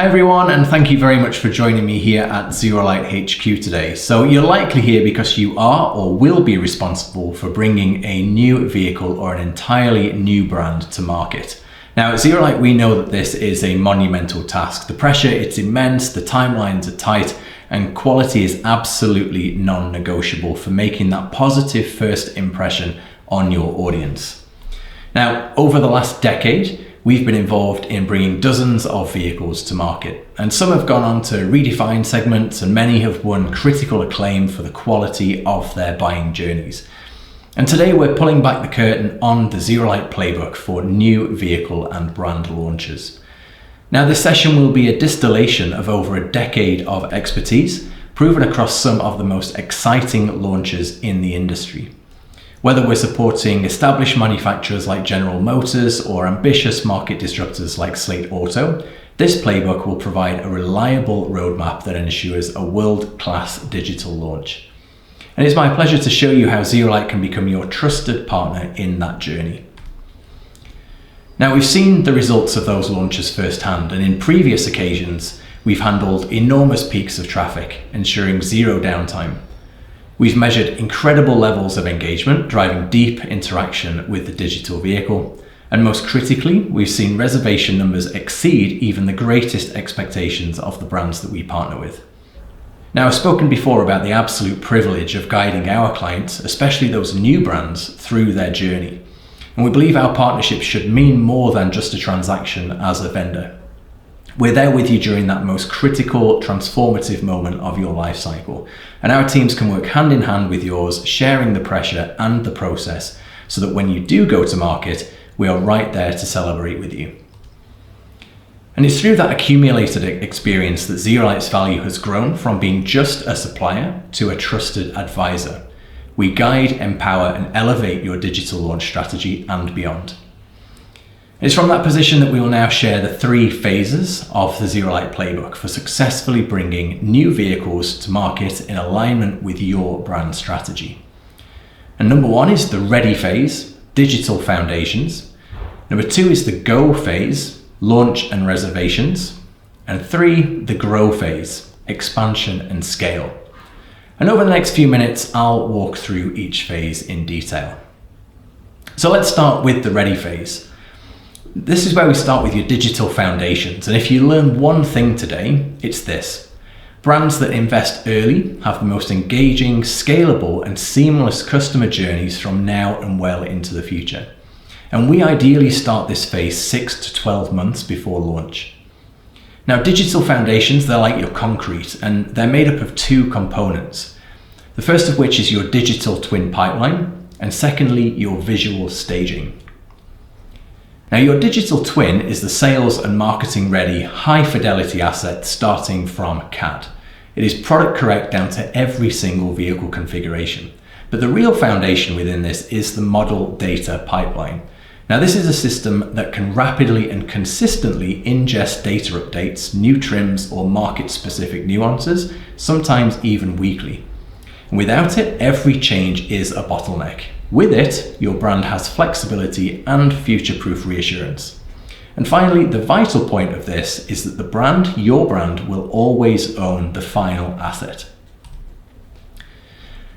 Hi everyone, and thank you very much for joining me here at ZeroLight HQ today. So you're likely here because you are or will be responsible for bringing a new vehicle or an entirely new brand to market. Now at ZeroLight, we know that this is a monumental task. The pressure, it's immense, the timelines are tight, and quality is absolutely non-negotiable for making that positive first impression on your audience. Now, over the last decade, we've been involved in bringing dozens of vehicles to market, and some have gone on to redefine segments, and many have won critical acclaim for the quality of their buying journeys. And today we're pulling back the curtain on the ZeroLight Playbook for new vehicle and brand launches. Now this session will be a distillation of over a decade of expertise, proven across some of the most exciting launches in the industry. Whether we're supporting established manufacturers like General Motors or ambitious market disruptors like Slate Auto, this playbook will provide a reliable roadmap that ensures a world-class digital launch. And it's my pleasure to show you how ZeroLight can become your trusted partner in that journey. Now we've seen the results of those launches firsthand, and in previous occasions, we've handled enormous peaks of traffic, ensuring zero downtime. We've measured incredible levels of engagement, driving deep interaction with the digital vehicle. And most critically, we've seen reservation numbers exceed even the greatest expectations of the brands that we partner with. Now, I've spoken before about the absolute privilege of guiding our clients, especially those new brands, through their journey. And we believe our partnership should mean more than just a transaction as a vendor. We're there with you during that most critical, transformative moment of your life cycle. And our teams can work hand in hand with yours, sharing the pressure and the process so that when you do go to market, we are right there to celebrate with you. And it's through that accumulated experience that ZeroLight's value has grown from being just a supplier to a trusted advisor. We guide, empower, and elevate your digital launch strategy and beyond. It's from that position that we will now share the 3 phases of the ZeroLight Playbook for successfully bringing new vehicles to market in alignment with your brand strategy. And number 1 is the ready phase, digital foundations. Number 2 is the go phase, launch and reservations. And 3, the grow phase, expansion and scale. And over the next few minutes, I'll walk through each phase in detail. So let's start with the ready phase. This is where we start with your digital foundations, and if you learn one thing today, it's this. Brands that invest early have the most engaging, scalable, and seamless customer journeys from now and well into the future. And we ideally start this phase 6 to 12 months before launch. Now, digital foundations, they're like your concrete, and they're made up of 2 components. The first of which is your digital twin pipeline, and secondly, your visual staging. Now, your digital twin is the sales and marketing ready, high fidelity asset starting from CAD. It is product correct down to every single vehicle configuration. But the real foundation within this is the model data pipeline. Now, this is a system that can rapidly and consistently ingest data updates, new trims, or market specific nuances, sometimes even weekly. And without it, every change is a bottleneck. With it, your brand has flexibility and future-proof reassurance. And finally, the vital point of this is that the brand, your brand, will always own the final asset.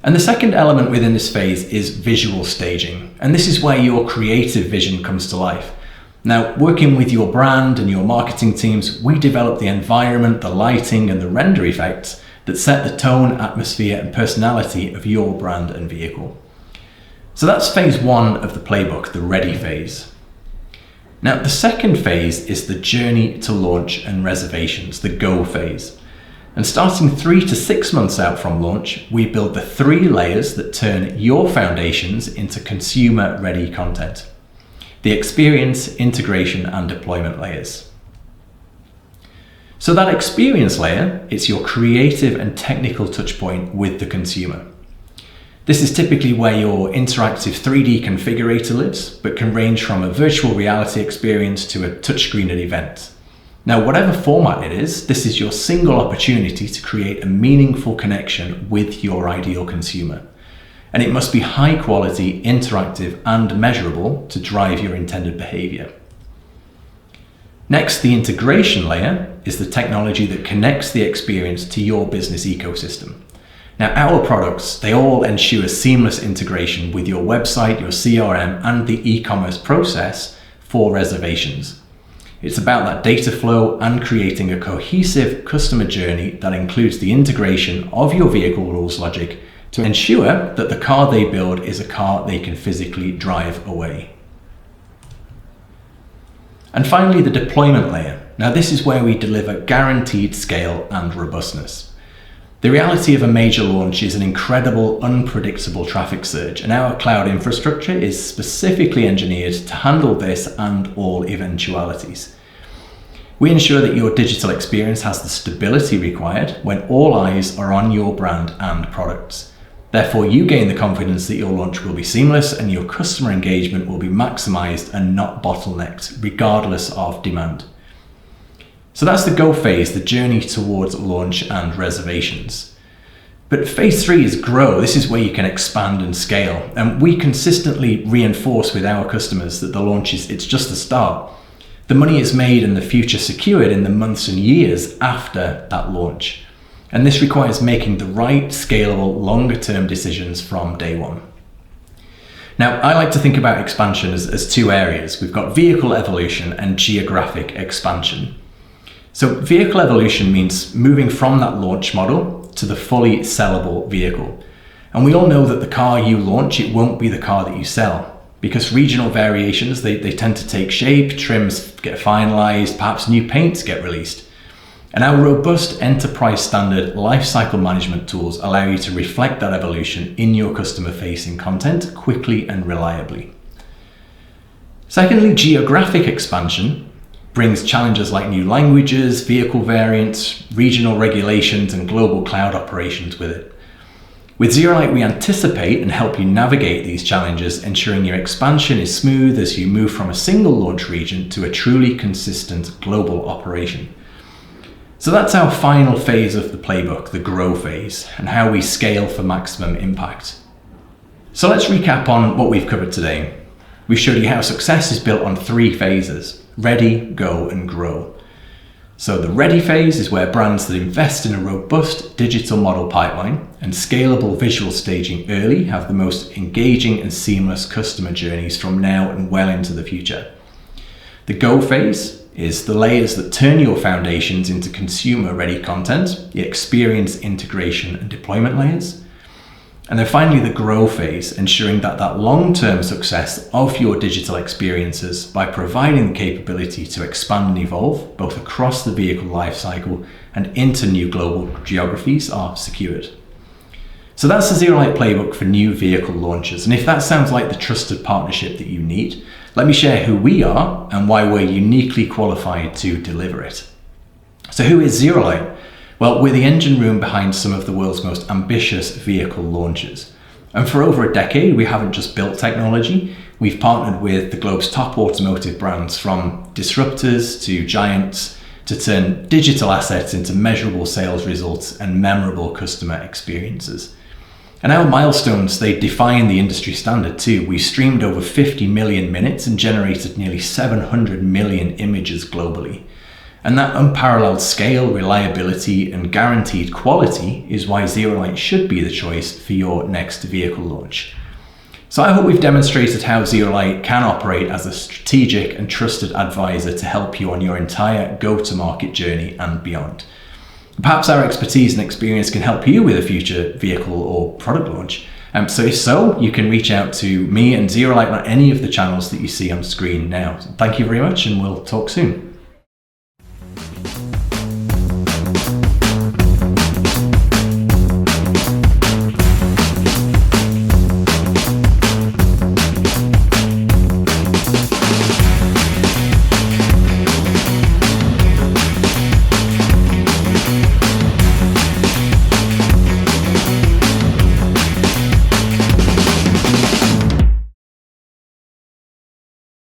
And the second element within this phase is visual staging. And this is where your creative vision comes to life. Now, working with your brand and your marketing teams, we develop the environment, the lighting, and the render effects that set the tone, atmosphere, and personality of your brand and vehicle. So that's phase 1 of the playbook, the ready phase. Now, the second phase is the journey to launch and reservations, the go phase. And starting 3 to 6 months out from launch, we build the 3 layers that turn your foundations into consumer-ready content. The experience, integration, and deployment layers. So that experience layer, it's your creative and technical touchpoint with the consumer. This is typically where your interactive 3D configurator lives, but can range from a virtual reality experience to a touchscreen at events. Now, whatever format it is, this is your single opportunity to create a meaningful connection with your ideal consumer. And it must be high quality, interactive, and measurable to drive your intended behavior. Next, the integration layer is the technology that connects the experience to your business ecosystem. Now, our products, they all ensure seamless integration with your website, your CRM, and the e-commerce process for reservations. It's about that data flow and creating a cohesive customer journey that includes the integration of your vehicle rules logic to ensure that the car they build is a car they can physically drive away. And finally, the deployment layer. Now, this is where we deliver guaranteed scale and robustness. The reality of a major launch is an incredible, unpredictable traffic surge, and our cloud infrastructure is specifically engineered to handle this and all eventualities. We ensure that your digital experience has the stability required when all eyes are on your brand and products. Therefore, you gain the confidence that your launch will be seamless and your customer engagement will be maximized and not bottlenecked, regardless of demand. So that's the go phase, the journey towards launch and reservations. But phase 3 is grow. This is where you can expand and scale. And we consistently reinforce with our customers that the launch it's just the start. The money is made and the future secured in the months and years after that launch. And this requires making the right, scalable, longer-term decisions from day one. Now, I like to think about expansion as two areas. We've got vehicle evolution and geographic expansion. So vehicle evolution means moving from that launch model to the fully sellable vehicle. And we all know that the car you launch, it won't be the car that you sell, because regional variations, they tend to take shape, trims get finalized, perhaps new paints get released. And our robust enterprise standard lifecycle management tools allow you to reflect that evolution in your customer-facing content quickly and reliably. Secondly, geographic expansion brings challenges like new languages, vehicle variants, regional regulations, and global cloud operations with it. With ZeroLight, we anticipate and help you navigate these challenges, ensuring your expansion is smooth as you move from a single launch region to a truly consistent global operation. So that's our final phase of the playbook, the grow phase, and how we scale for maximum impact. So let's recap on what we've covered today. We've showed you how success is built on 3 phases: ready, go, and grow. So the ready phase is where brands that invest in a robust digital model pipeline and scalable visual staging early have the most engaging and seamless customer journeys from now and well into the future. The go phase is the layers that turn your foundations into consumer-ready content, the experience, integration, and deployment layers. And then finally, the grow phase, ensuring that long-term success of your digital experiences by providing the capability to expand and evolve both across the vehicle lifecycle and into new global geographies are secured. So that's the ZeroLight playbook for new vehicle launches. And if that sounds like the trusted partnership that you need, let me share who we are and why we're uniquely qualified to deliver it. So who is ZeroLight? Well, we're the engine room behind some of the world's most ambitious vehicle launches. And for over a decade, we haven't just built technology, we've partnered with the globe's top automotive brands, from disruptors to giants, to turn digital assets into measurable sales results and memorable customer experiences. And our milestones, they define the industry standard too. We streamed over 50 million minutes and generated nearly 700 million images globally. And that unparalleled scale, reliability, and guaranteed quality is why ZeroLight should be the choice for your next vehicle launch. So I hope we've demonstrated how ZeroLight can operate as a strategic and trusted advisor to help you on your entire go-to-market journey and beyond. Perhaps our expertise and experience can help you with a future vehicle or product launch. So if so, you can reach out to me and ZeroLight on any of the channels that you see on screen now. Thank you very much, and we'll talk soon.